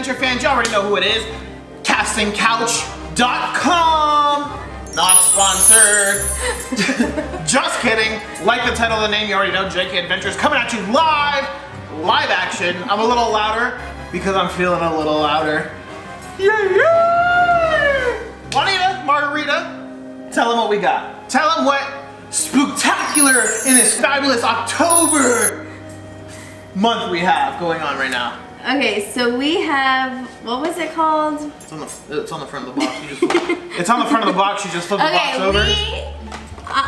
Adventure fans, you already know who it is. CastingCouch.com. Not sponsored. Just kidding. Like the title of the name, you already know. JK Adventures coming at you live action. I'm a little louder because I'm feeling a little louder. Yeah. Juanita, Margarita, tell them what we got. Tell them what spooktacular in this fabulous October month we have going on right now. Okay, so we have, what was it called? It's on the front of the box. It's on the front of the box. You just flip the box over.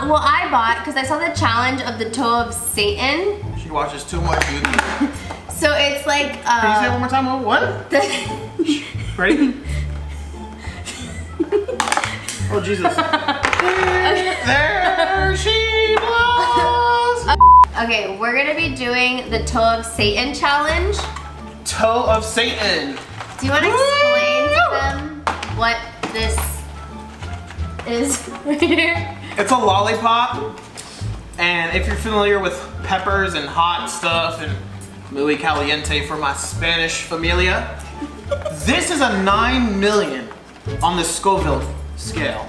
Well, I bought, because I saw the challenge of the toe of Satan. She watches too much YouTube. So it's like, Can you say it one more time? What? Ready? Oh, Jesus. There she was. Okay, we're going to be doing the toe of Satan challenge. Toe of Satan. Do you want to explain to them what this is right here? It's a lollipop, and if you're familiar with peppers and hot stuff and muy caliente for my Spanish familia, this is a 9 million on the Scoville scale.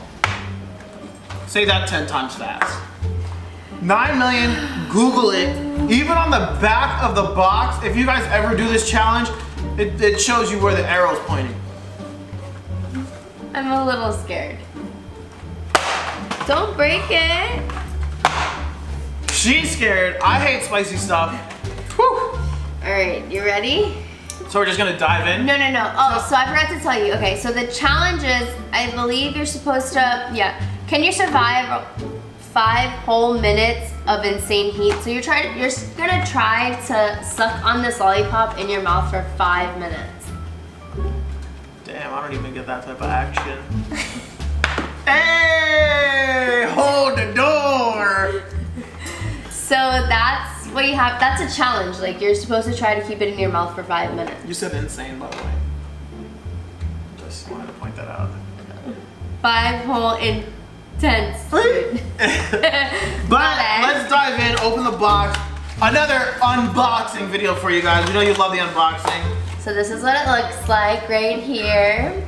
Say that 10 times fast. 9 million, Google it. Even on the back of the box, if you guys ever do this challenge, it shows you where the arrow's pointing. I'm a little scared. Don't break it. She's scared. I hate spicy stuff. Whew. All right, you ready? So we're just gonna dive in? No. Oh, so I forgot to tell you. Okay, so the challenge is, I believe you're supposed to, can you survive 5 whole minutes of insane heat? So you're gonna try to suck on this lollipop in your mouth for 5 minutes. Damn, I don't even get that type of action. Hey, hold the door. So that's what you have. That's a challenge. Like, you're supposed to try to keep it in your mouth for 5 minutes. You said insane, by the way. Just wanted to point that out. 5 whole intense. But let's dive in, open the box. Another unboxing video for you guys. We know you love the unboxing. So this is what it looks like right here.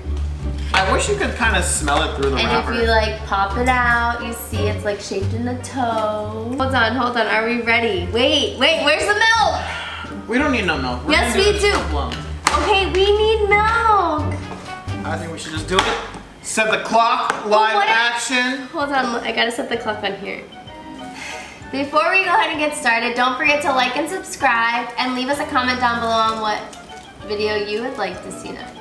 I wish you could kind of smell it through the wrapper. And if you like pop it out, you see it's like shaped in the toe. Hold on, are we ready? Wait, where's the milk? We don't need no milk. Yes, we do. Okay, we need milk. I think we should just do it. Set the clock, live action. Hold on, I gotta set the clock on here. Before we go ahead and get started, don't forget to like and subscribe and leave us a comment down below on what video you would like to see next.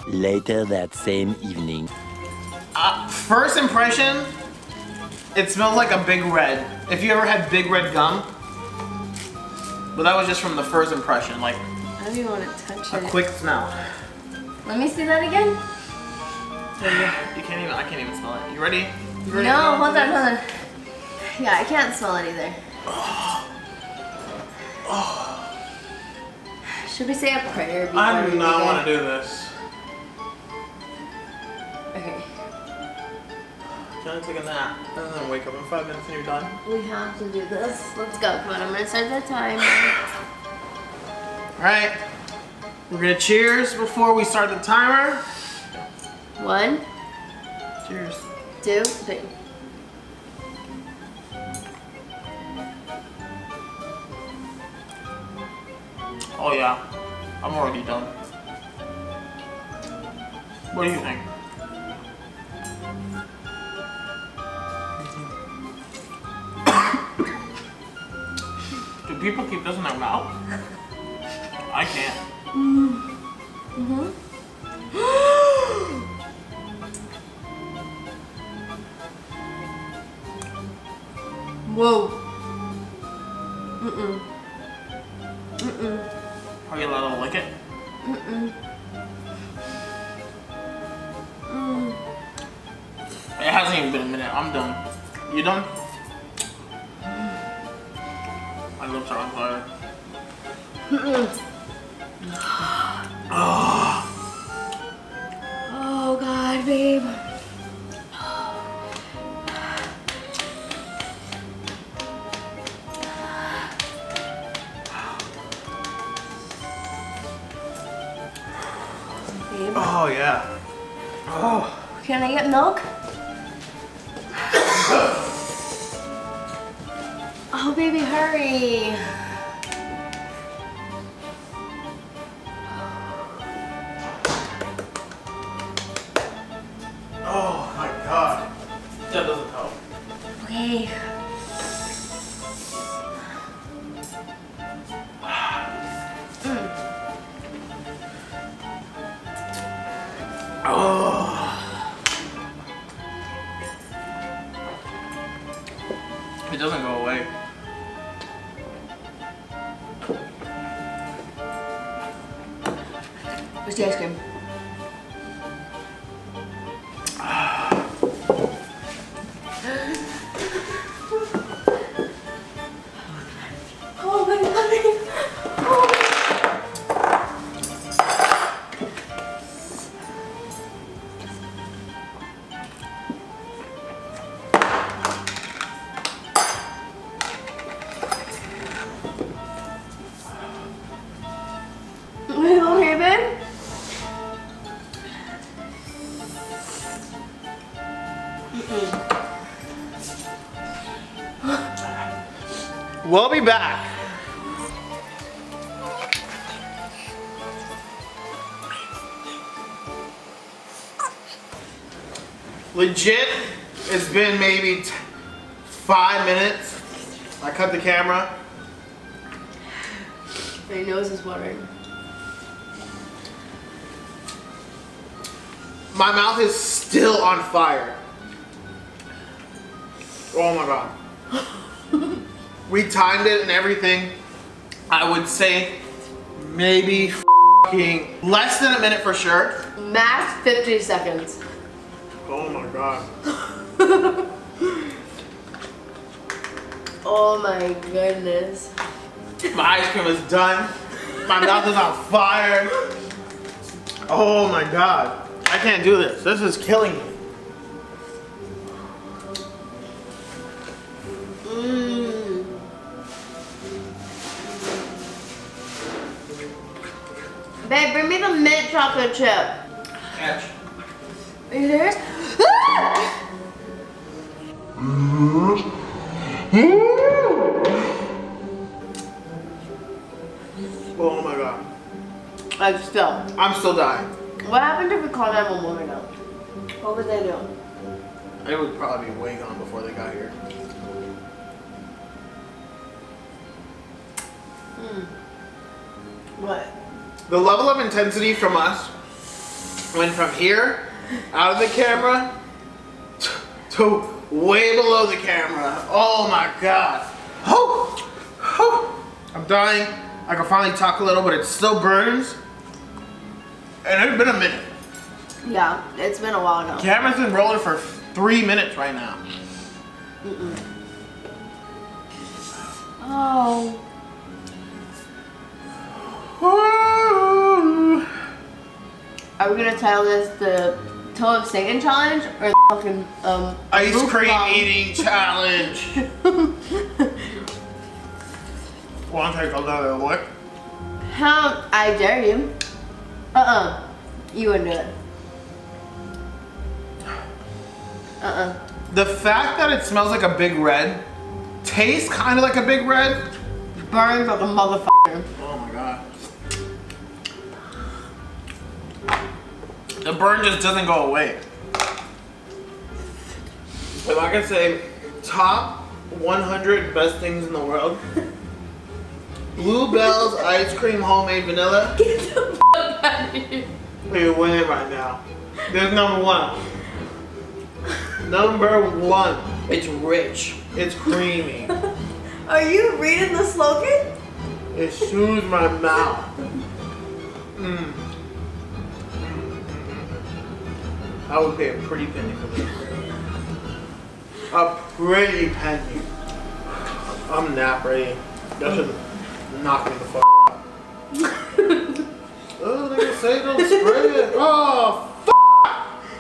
Later that same evening. First impression, it smells like a Big Red. If you ever had Big Red gum, but that was just from the first impression, like I don't even want to touch it. a quick smell. Let me see that again. You can't even. I can't even smell it. You ready? No, hold on. Yeah, I can't smell it either. Should we say a prayer before I do not want to do do this. Okay. Can I take a nap and then wake up in 5 minutes and you're done? We have to do this. Let's go. Come on, I'm gonna start the timer. Alright. We're gonna cheers before we start the timer. 1. Cheers. 2, 3. Oh yeah. I'm already done. What do you think? Do people keep this in their mouth? I can't. Whoa. Are you allowed to lick it? It hasn't even been a minute. I'm done. You done? My lips are on fire. Oh Babe. Oh yeah. Oh. Can I get milk? Oh, baby, hurry. Oh my God. That doesn't help. Okay. Oh. It doesn't go away. Where's the ice cream? Oh my God. Oh. Are you okay, babe? We'll be back. Legit, it's been maybe 5 minutes. I cut the camera. My nose is watering. My mouth is still on fire. Oh my God. We timed it and everything. I would say maybe f***ing less than a minute for sure. Max 50 seconds. Oh my God. Oh my goodness. My ice cream is done. My mouth is on fire. Oh my God. I can't do this. This is killing me. Babe, bring me the mint chocolate chip. Catch. Are you serious? Oh my God. Like still. I'm still dying. What happened if we called 911 now? What would they do? It would probably be way gone before they got here. What? The level of intensity from us went from here, out of the camera, to way below the camera. Oh my God. Oh, oh. I'm dying. I can finally talk a little, but it still burns. And it's been a minute. Yeah, it's been a while now. Camera's been rolling for 3 minutes right now. Oh. Woo. Are we gonna title this the Toe of Satan challenge or the fucking Ice roof cream bomb? eating challenge. Want to take another look? How? I dare you. You wouldn't do it. The fact that it smells like a big red, tastes kind of like a big red. Burns like a motherfucker. Oh my God. The burn just doesn't go away. If I could say top 100 best things in the world, Bluebell's ice cream homemade vanilla. Get the fuck out of here. You're winning right now. There's number one. Number one. It's rich. It's creamy. Are you reading the slogan? It soothes my mouth. Mm. I would pay a pretty penny for this. A pretty penny. I'm nap ready. That should knock me the fuck out. Oh, they gonna say don't spray it. Oh, f***!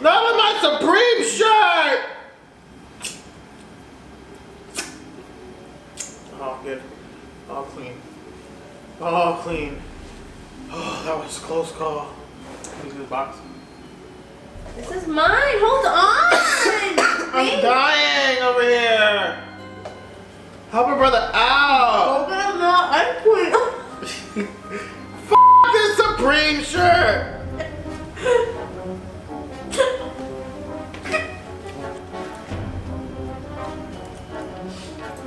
Not with my Supreme shirt! Oh, good. All clean. All clean. Oh, that was a close call. This is the box. This is mine. Hold on. I'm dying over here. Help a brother out. Open up my ice cream. F this Supreme shirt.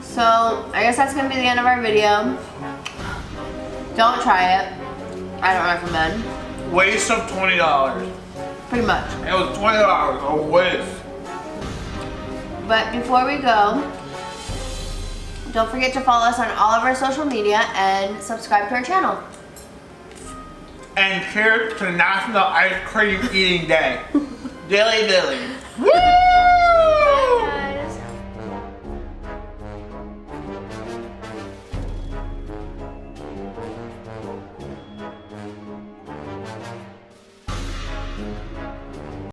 So, I guess that's gonna be the end of our video. Don't try it. I don't recommend. Waste of $20. Pretty much. It was $20 a waste. But before we go, don't forget to follow us on all of our social media and subscribe to our channel. And cheers to National Ice Cream Eating Day. Dilly dilly. Woo!